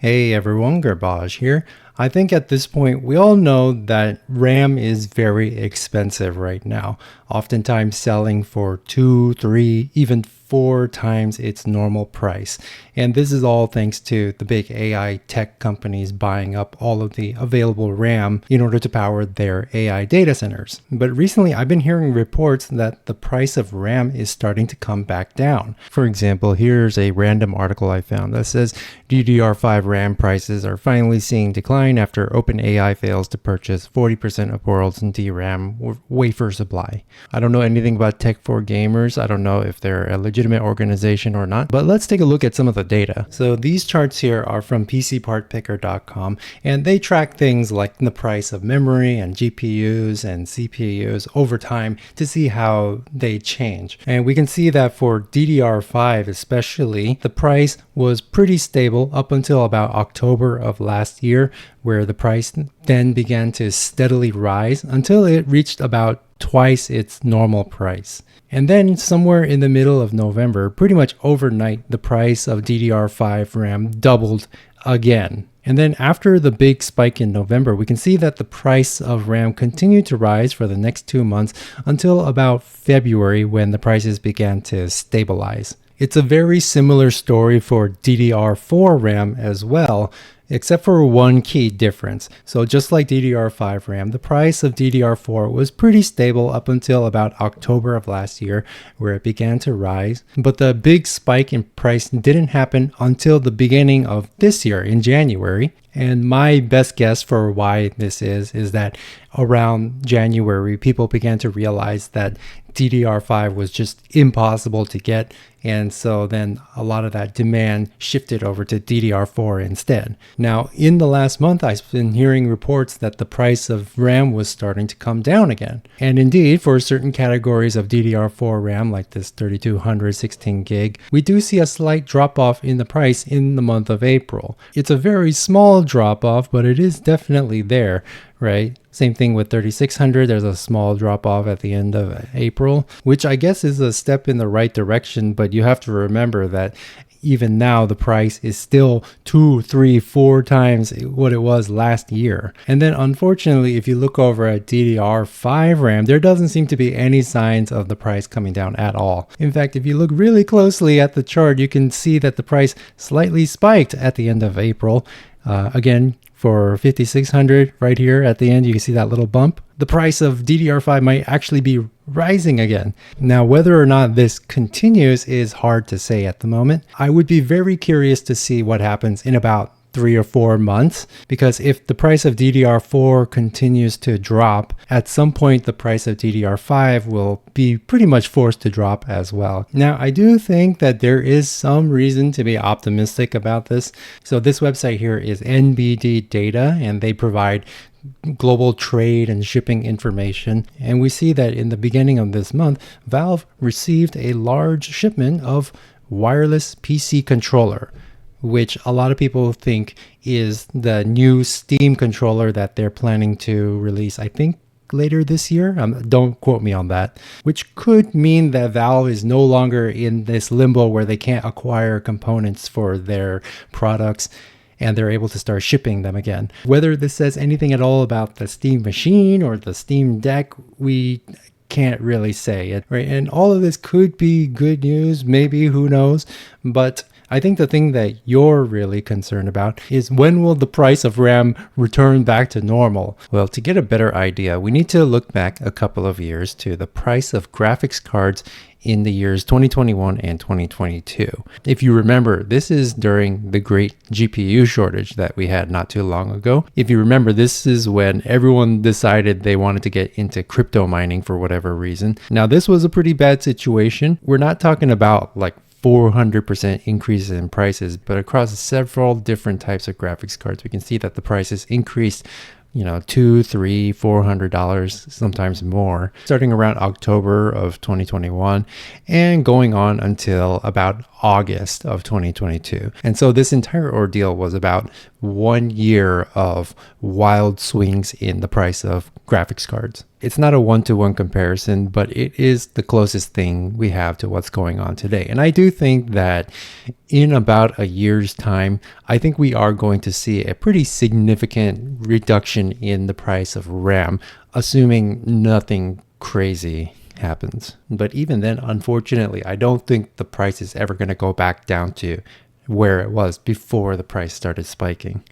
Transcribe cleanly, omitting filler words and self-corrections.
Hey everyone, Garbage here. I think at this point we all know that RAM is very expensive right now, oftentimes selling for 2, 3, even 4 times its normal price. And this is all thanks to the big AI tech companies buying up all of the available RAM in order to power their AI data centers. But recently I've been hearing reports that the price of RAM is starting to come back down. For example, here's a random article I found that says DDR5 RAM prices are finally seeing decline after OpenAI fails to purchase 40% of world's DRAM wafer supply. I don't know anything about tech for gamers. I don't know if they're a legitimate organization or not, but let's take a look at some of the data. So these charts here are from PCPartPicker.com, and they track things like the price of memory and GPUs and CPUs over time to see how they change. And we can see that for DDR5 especially, the price was pretty stable up until about October of last year, where the price then began to steadily rise until it reached about twice its normal price. And then somewhere in the middle of November, pretty much overnight, the price of DDR5 RAM doubled again. And then after the big spike in November, we can see that the price of RAM continued to rise for the next 2 months until about February, when the prices began to stabilize. It's a very similar story for DDR4 RAM as well, except for one key difference. So just like DDR5 RAM, the price of DDR4 was pretty stable up until about October of last year, where it began to rise. But the big spike in price didn't happen until the beginning of this year in January. And my best guess for why this is that around January, people began to realize that DDR5 was just impossible to get. And so then a lot of that demand shifted over to DDR4 instead. Now, in the last month, I've been hearing reports that the price of RAM was starting to come down again. And indeed, for certain categories of DDR4 RAM, like this 3200 16 gig, we do see a slight drop off in the price in the month of April. It's a very small drop off, but it is definitely there, right? Same thing with 3600. There's a small drop off at the end of April, which I guess is a step in the right direction. But you have to remember that even now the price is still 2, 3, 4 times what it was last year. And then unfortunately, if you look over at DDR5 RAM, there doesn't seem to be any signs of the price coming down at all. In fact, if you look really closely at the chart, you can see that the price slightly spiked at the end of April. Again, for 5600 right here at the end, you can see that little bump. The price of DDR5 might actually be rising again. Now, whether or not this continues is hard to say at the moment. I would be very curious to see what happens in about 3 or 4 months, because if the price of DDR4 continues to drop, at some point the price of DDR5 will be pretty much forced to drop as well. Now, I do think that there is some reason to be optimistic about this. So this website here is NBD Data, and they provide global trade and shipping information. And we see that in the beginning of this month, Valve received a large shipment of wireless PC controller, which a lot of people think is the new Steam controller that they're planning to release, I think, later this year. Don't quote me on that. Which could mean that Valve is no longer in this limbo where they can't acquire components for their products, and they're able to start shipping them again. Whether this says anything at all about the Steam machine or the Steam Deck, we can't really say it, right? And all of this could be good news, maybe, who knows? But I think the thing that you're really concerned about is, when will the price of RAM return back to normal? Well, to get a better idea, we need to look back a couple of years to the price of graphics cards in the years 2021 and 2022. If you remember, this is during the great GPU shortage that we had not too long ago. If you remember, this is when everyone decided they wanted to get into crypto mining for whatever reason. Now, this was a pretty bad situation. We're not talking about like 400% increases in prices, but across several different types of graphics cards, we can see that the prices increased, $200, $300, $400, sometimes more, starting around October of 2021 and going on until about August of 2022. And so this entire ordeal was about 1 year of wild swings in the price of graphics cards. It's not a one-to-one comparison, but it is the closest thing we have to what's going on today. And I do think that in about a year's time, I think we are going to see a pretty significant reduction in the price of RAM, assuming nothing crazy happens. But even then, unfortunately, I don't think the price is ever going to go back down to where it was before the price started spiking.